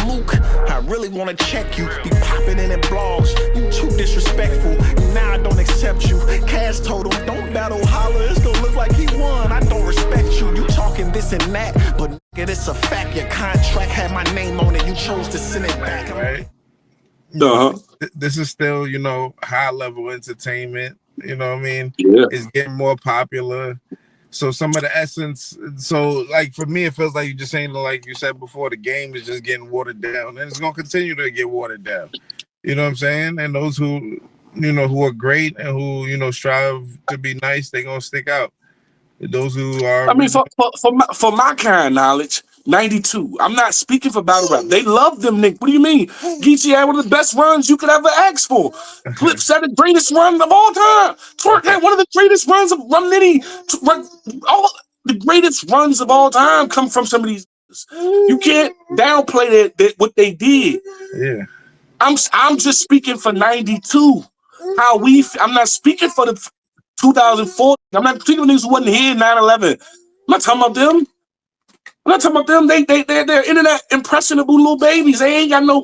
Mook, I really wanna check you. Be popping in blogs. You too disrespectful. Now I don't accept you. Cash told him, don't battle holler. It's gonna look like he won. I don't respect you. You talking this and that, but nigga, it's a fact. Your contract had my name on it. You chose to send it back. Right. This is still, you know, high level entertainment. You know what I mean? Yeah. It's getting more popular. So some of the essence, so like for me, it feels like you're just saying, like you said before, the game is just getting watered down, and it's gonna continue to get watered down. You know what I'm saying? And those who, you know, who are great and who, you know, strive to be nice, they're gonna stick out. Those who are, I mean, for my kind of knowledge, 92. I'm not speaking for battle rap. They love them, Nick. What do you mean? Geechee had one of the best runs you could ever ask for. Clips had the greatest run of all time. Twerk had one of the greatest runs of Rum Nitty. All the greatest runs of all time come from some of these. You can't downplay that what they did. Yeah. I'm just speaking for 92. I'm not speaking for the 2004. I'm not speaking of niggas who wasn't here in 9/11. I'm not talking about them. I'm not talking about them. They're internet impressionable little babies. They ain't got no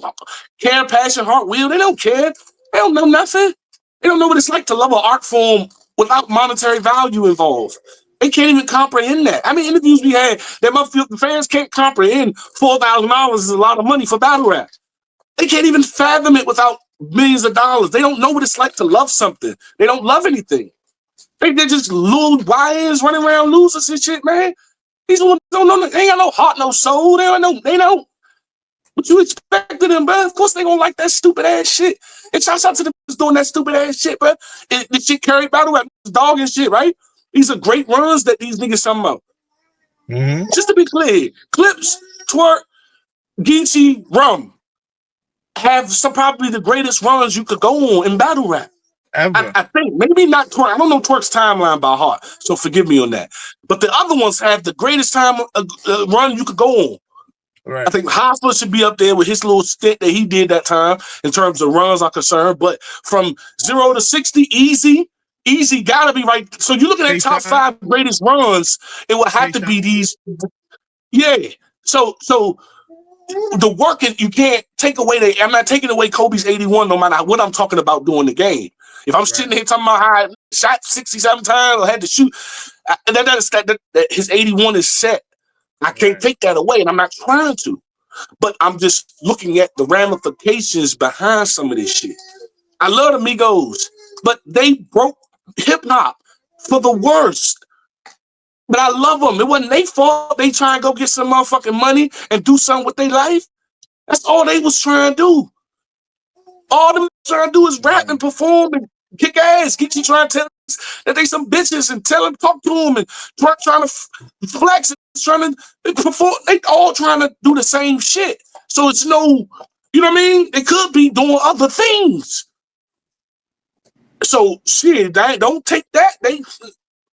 care, passion, heart, will. They don't care. They don't know nothing. They don't know what it's like to love an art form without monetary value involved. They can't even comprehend that. I mean, interviews we had that the fans can't comprehend $4,000 is a lot of money for battle rap. They can't even fathom it without millions of dollars. They don't know what it's like to love something. They don't love anything. They're just little YNs running around losers and shit, man. These ones don't know. They ain't got no heart, no soul. They don't. What you expect of them, bro? Of course they gonna like that stupid ass shit. And shouts out to the niggas doing that stupid ass shit, bro. The shit carried battle rap, dog and shit, right? These are great runs that these niggas talking about. Just to be clear, Clips, Twerk, Geechee, Rum have probably the greatest runs you could go on in battle rap. I think maybe not Twerk. I don't know Twerk's timeline by heart, so forgive me on that. But the other ones have the greatest time run you could go on. Right. I think Hoffa should be up there with his little stint that he did that time in terms of runs are concerned. But from 0 to 60, easy gotta be right. So you look at that top 5 greatest runs, it would have to be these. Yeah. So the work you can't take away. I'm not taking away Kobe's 81, no matter what I'm talking about during the game. If I'm sitting here talking about how I shot 67 times or had to shoot, that his 81 is set. I can't take that away, and I'm not trying to. But I'm just looking at the ramifications behind some of this shit. I love the Migos, but they broke hip-hop for the worst. But I love them. It wasn't their fault. They trying to go get some motherfucking money and do something with their life. That's all they was trying to do. All them trying to do is rap and perform and kick ass. Geechee trying to tell us that they some bitches and tell them, talk to them, and Twerk trying to flex and trying to perform. They all trying to do the same shit. So it's no, you know what I mean? They could be doing other things. So shit, don't take that.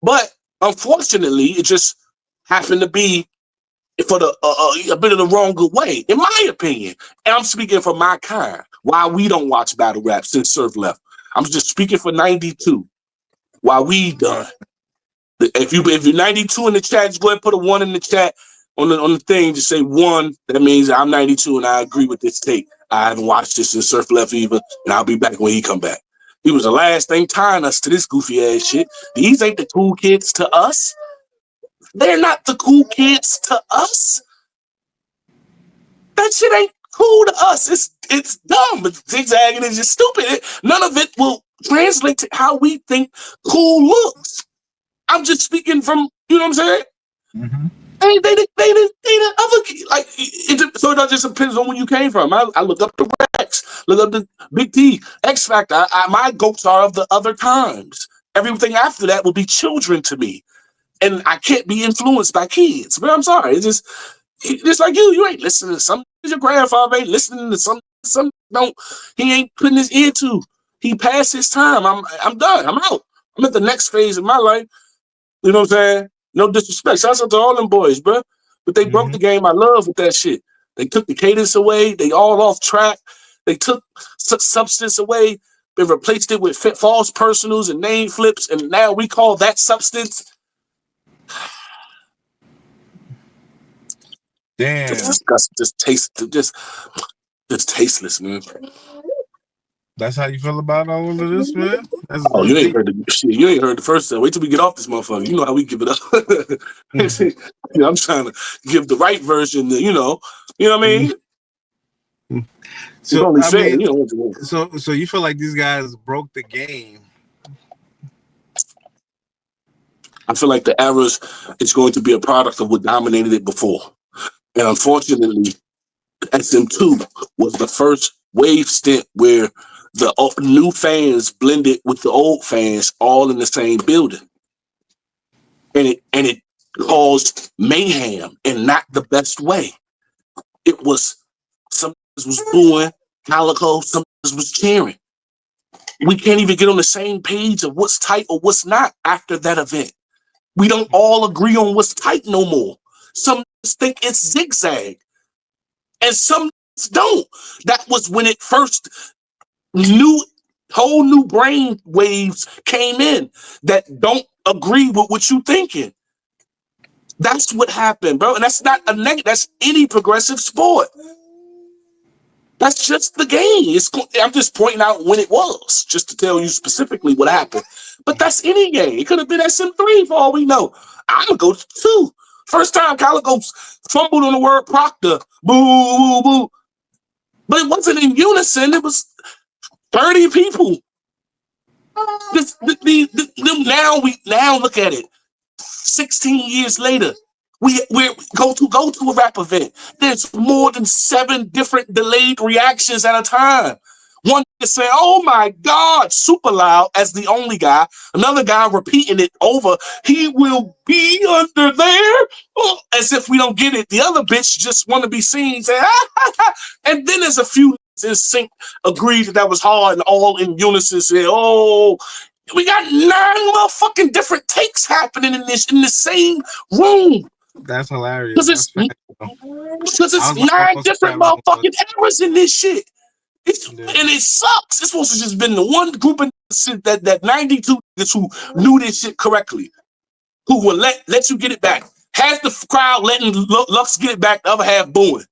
But unfortunately, it just happened to be for a bit of the wrong good way, in my opinion. And I'm speaking for my kind. Why we don't watch battle rap since Surf left. I'm just speaking for 92. Why we done. If you're 92 in the chat, just go ahead and put a 1 in the chat on the thing. Just say 1. That means I'm 92 and I agree with this take. I haven't watched this since Surf left either, and I'll be back when he come back. He was the last thing tying us to this goofy ass shit. These ain't the cool kids to us. They're not the cool kids to us. That shit ain't cool to us. It's dumb. But zigzagging is just stupid. None of it will translate to how we think cool looks. I'm just speaking from, you know what I'm saying? They the other, like, so it just depends on where you came from. I look up the Rex, look up the Big T, X Factor. My goats are of the other times. Everything after that will be children to me. And I can't be influenced by kids. But I'm sorry. It's just like you ain't listening to some. Your grandfather ain't listening to some don't. He ain't putting his ear to. He passed his time. I'm done. I'm out. I'm at the next phase of my life. You know what I'm saying? No disrespect. Shout out to all them boys, bro. But they broke the game I love with that shit. They took the cadence away. They all off track. They took substance away. They replaced it with false personals and name flips. And now we call that substance. Damn. Just disgusting. Just tasteless, man. That's how you feel about all of this, man? That's You ain't deep. heard the shit. You ain't heard the first time. Wait till we get off this motherfucker. You know how we give it up. I'm trying to give the right version. You know what I mean? So only I fair, mean, you know what you mean. so you feel like these guys broke the game? I feel like the errors is going to be a product of what dominated it before, and unfortunately, SM2 was the first wave stint where the new fans blended with the old fans all in the same building, and it caused mayhem in not the best way. It was some was booing Calico, some was cheering. We can't even get on the same page of what's tight or what's not after that event. We don't all agree on what's tight no more. Some think it's zigzag, and some don't. That was when it first whole new brain waves came in that don't agree with what you thinking. That's what happened, bro. And that's not a negative. That's any progressive sport. That's just the game. I'm just pointing out when it was, just to tell you specifically what happened. But that's any game. It could have been SM3 for all we know. I'm gonna go to 2. First time Calico fumbled on the word Proctor. Boo, boo, boo. But it wasn't in unison. It was 30 people. Now look at it. 16 years later, we go to a rap event. There's more than 7 different delayed reactions at a time. One is saying, "Oh my God," super loud as the only guy. Another guy repeating it over. "He will be under there," as if we don't get it. The other bitch just want to be seen, say, "Ah." And then there's a few in sync agreed that was hard, and all in unison say, "Oh." We got 9 motherfucking different takes happening in the same room. That's hilarious. Because it's 9 different motherfucking errors in this shit. And it sucks. It's supposed to just been the one group of that 92 niggas who knew this shit correctly, who will let you get it back. Half the crowd letting Lux get it back, the other half booing.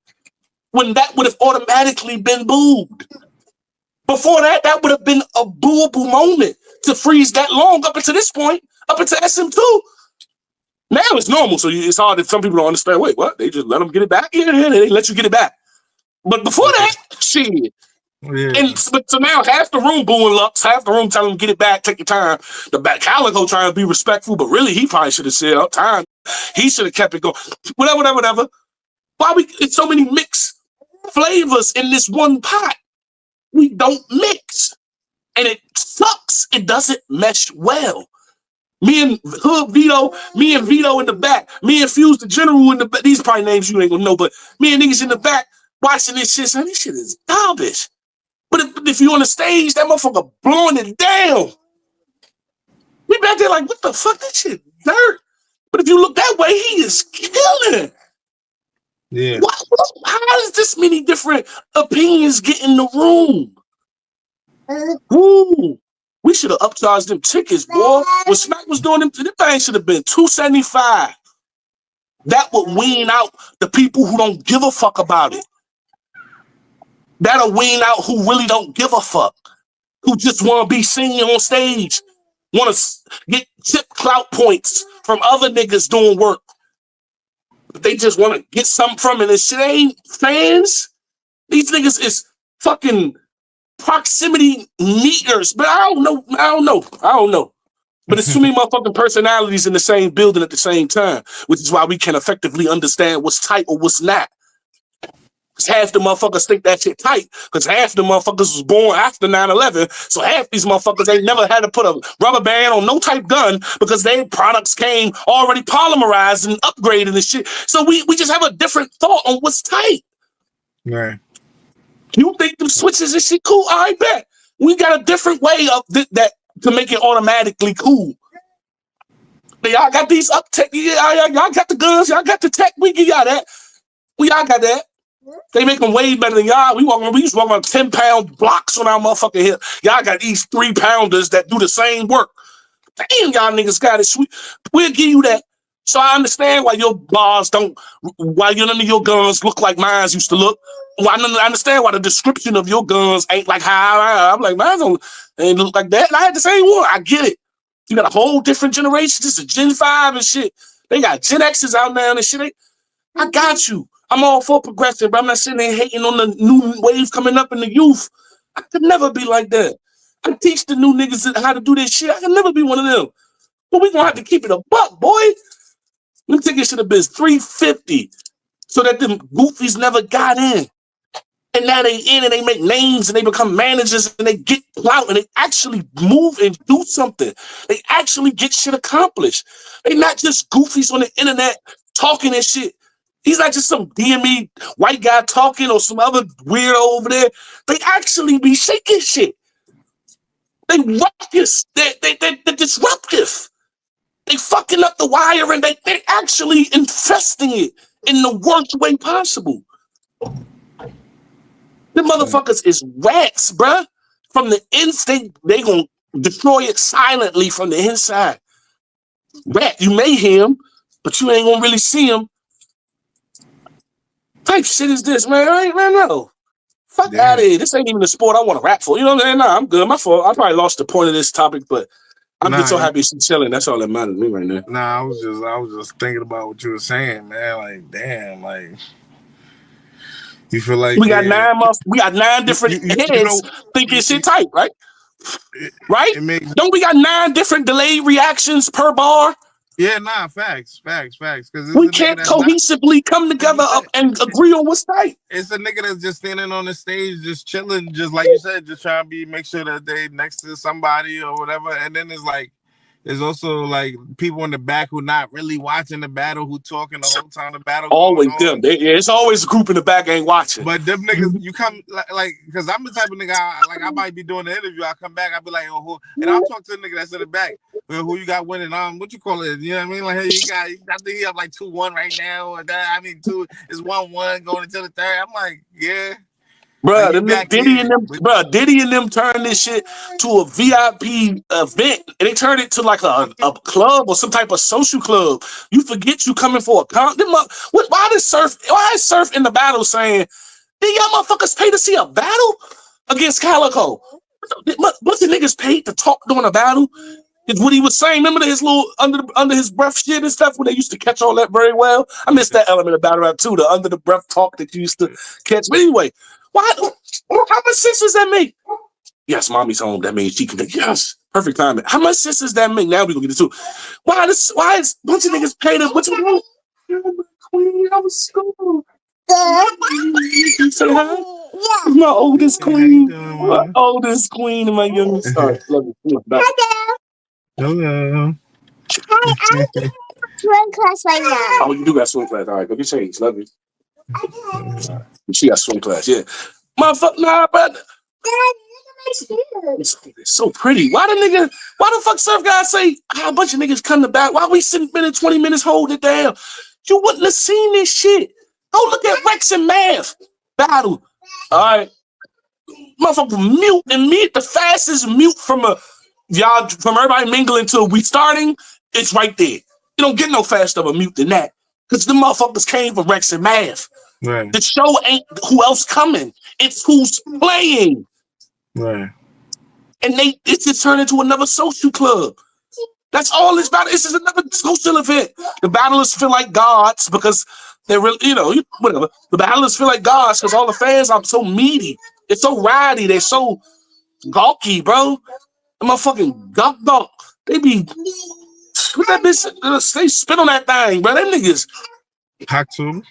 When that would have automatically been booed. Before that would have been a booable moment to freeze that long up until this point, up until SM2. Now it's normal, so it's hard that some people don't understand. Wait, what? They just let them get it back? Yeah, they let you get it back. But before that, shit. Yeah. But so now half the room booing Lux, half the room telling them get it back, take your time. The back Calico trying to be respectful, but really he probably should have said up time. He should have kept it going. Whatever. Why it's so many mixed flavors in this one pot? We don't mix. And it sucks. It doesn't mesh well. Me and Vito in the back. Me and Fuse the General in the back. These probably names you ain't gonna know, but me and niggas in the back watching this shit saying this shit is garbage. But if you on the stage, that motherfucker blowing it down. We back there like, what the fuck? That shit dirt. But if you look that way, he is killing. Yeah. How does this many different opinions get in the room? Ooh, we should have upcharged them tickets, boy. When Smack was doing them, the thing should have been $275. That would wean out the people who don't give a fuck about it. That'll wean out who really don't give a fuck, who just want to be seen on stage, want to get tip clout points from other niggas doing work. But they just want to get something from it. This shit ain't fans. These niggas is fucking proximity meters, but I don't know. But it's too many motherfucking personalities in the same building at the same time, which is why we can effectively understand what's tight or what's not. Because half the motherfuckers think that shit tight, because half the motherfuckers was born after 9/11, so half these motherfuckers ain't never had to put a rubber band on no type gun because their products came already polymerized and upgraded and shit. So we just have a different thought on what's tight. Right. You think them switches and shit cool? I bet. We got a different way of that to make it automatically cool. Y'all got these up tech. Y'all got the guns. Y'all got the tech. We give y'all that. We all got that. They make them way better than y'all. We used to walk on 10-pound blocks on our motherfucking hip. Y'all got these 3-pounders that do the same work. Damn, y'all niggas got it sweet. We'll give you that. So I understand why your bars don't, why none of your guns look like mine used to look. Well, I understand why the description of your guns ain't like how I'm like, mine don't ain't look like that. And I had the same one. I get it. You got a whole different generation. This is Gen 5 and shit. They got Gen X's out now and shit. I got you. I'm all for progressive, but I'm not sitting there hating on the new wave coming up in the youth. I could never be like that. I teach the new niggas how to do this shit. I can never be one of them. But we gonna have to keep it a buck, boy. Let me take this shit to biz $350 so that them goofies never got in. And now they in and they make names and they become managers and they get clout and they actually move and do something. They actually get shit accomplished. They not just goofies on the internet talking and shit. He's not just some DME white guy talking or some other weirdo over there. They actually be shaking shit. They ruckus. They're disruptive. They fucking up the wire and they actually infesting it in the worst way possible. The motherfuckers is rats, bruh. From the instinct, they gonna destroy it silently from the inside. Rat, you may hear him, but you ain't gonna really see him. Type shit is this, man? No. Fuck out of here. This ain't even the sport I want to rap for. You know what I'm saying? Nah, I'm good. My fault. I probably lost the point of this topic, but I'm just so happy she's chilling. That's all that matters to me right now. Nah, I was just thinking about what you were saying, man. Like, damn, like you feel like we got 9 different heads thinking shit tight, right? Right? Don't we got 9 different delayed reactions per bar? Yeah, nah, facts. Because we can't cohesively come together up and agree on what's tight. It's a nigga that's just standing on the stage, just chilling, just like you said, just trying to make sure that they next to somebody or whatever. And then it's like, there's also like people in the back who not really watching the battle, who talking the whole time the battle. Always them. It's always a group in the back ain't watching. But them niggas, you come like, because I'm the type of nigga, I might be doing the interview. I come back, I'll be like, oh, who? And I'll talk to the nigga that's in the back. Well, who you got winning? What you call it? You know what I mean? Like, hey, you got, I think he have like 2-1 right now. Or that. I mean, 1-1 going into the third. I'm like, yeah. Bro, Diddy and them turned this shit to a VIP event. And they turned it to like a club or some type of social club. You forget you coming for a why is Surf in the battle saying, did y'all motherfuckers pay to see a battle against Calico? What the niggas paid to talk during a battle? Is what he was saying. Remember his little under his breath shit and stuff when they used to catch all that very well? I missed that element of battle rap too, the under the breath talk that you used to catch. But anyway, how much sense does that make? Yes, mommy's home. That means she can take yes. Perfect timing. How much sense does that make? Now we gonna get into why is a bunch of niggas paid up? What's going on? Queen, I was school. Say hi. Yeah. My oldest queen. My oldest queen and my youngest star. Love you. Hello. I have swim class right now. Oh, you do got swim class. All right, go get changed. Love you. She got swim class, yeah. Motherfucker, nah, brother. It's so pretty. Why the fuck Surf guys say a bunch of niggas come to back? Why we sitting in 20 minutes hold it down? You wouldn't have seen this shit. Go look at Rex and Math battle. All right. Motherfucker, mute the fastest mute from everybody mingling till we starting. It's right there. You don't get no faster of a mute than that. Because the motherfuckers came for Rex and Math. Right. The show ain't who else coming. It's who's playing. Right. And it's just turned into another social club. That's all it's about. It's just another social event. The battlers feel like gods because they're really, whatever. The battlers feel like gods because all the fans are so meaty. It's so rowdy. They're so gawky, bro. The motherfucking gawk. They be with that bitch. They spit on that thing, bro. Them niggas. Hack to them.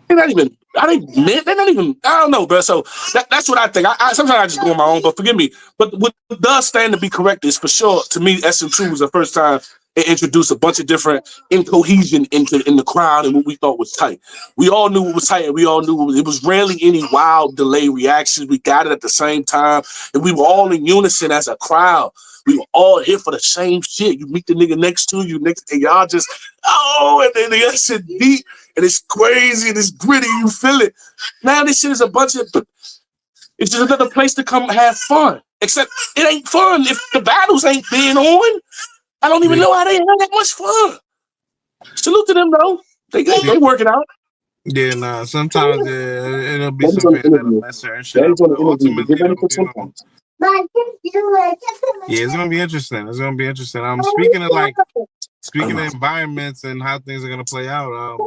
They're not even. They're not even. I don't know, bro. So that's what I think. I sometimes I just go on my own, but forgive me. But what does stand to be correct is for sure. To me, SM2 was the first time it introduced a bunch of different incohesion in the crowd and what we thought was tight. We all knew it was tight, and we all knew it was rarely any wild delay reactions. We got it at the same time, and we were all in unison as a crowd. We were all here for the same shit. You meet the nigga next to you, and y'all just, and then that shit deep, and it's crazy, and it's gritty, you feel it. Now this shit is it's just another place to come have fun. Except it ain't fun if the battles ain't being on. I don't even know how they have that much fun. Salute to them though. They working out. Yeah, nah. Sometimes it'll be Maybe some on the fans that'll interview. mess certain shit Maybe up. on But the interview. But get ultimately, ready though, for some fun. yeah, it's gonna be interesting. It's gonna be interesting. Speaking of environments and how things are gonna play out.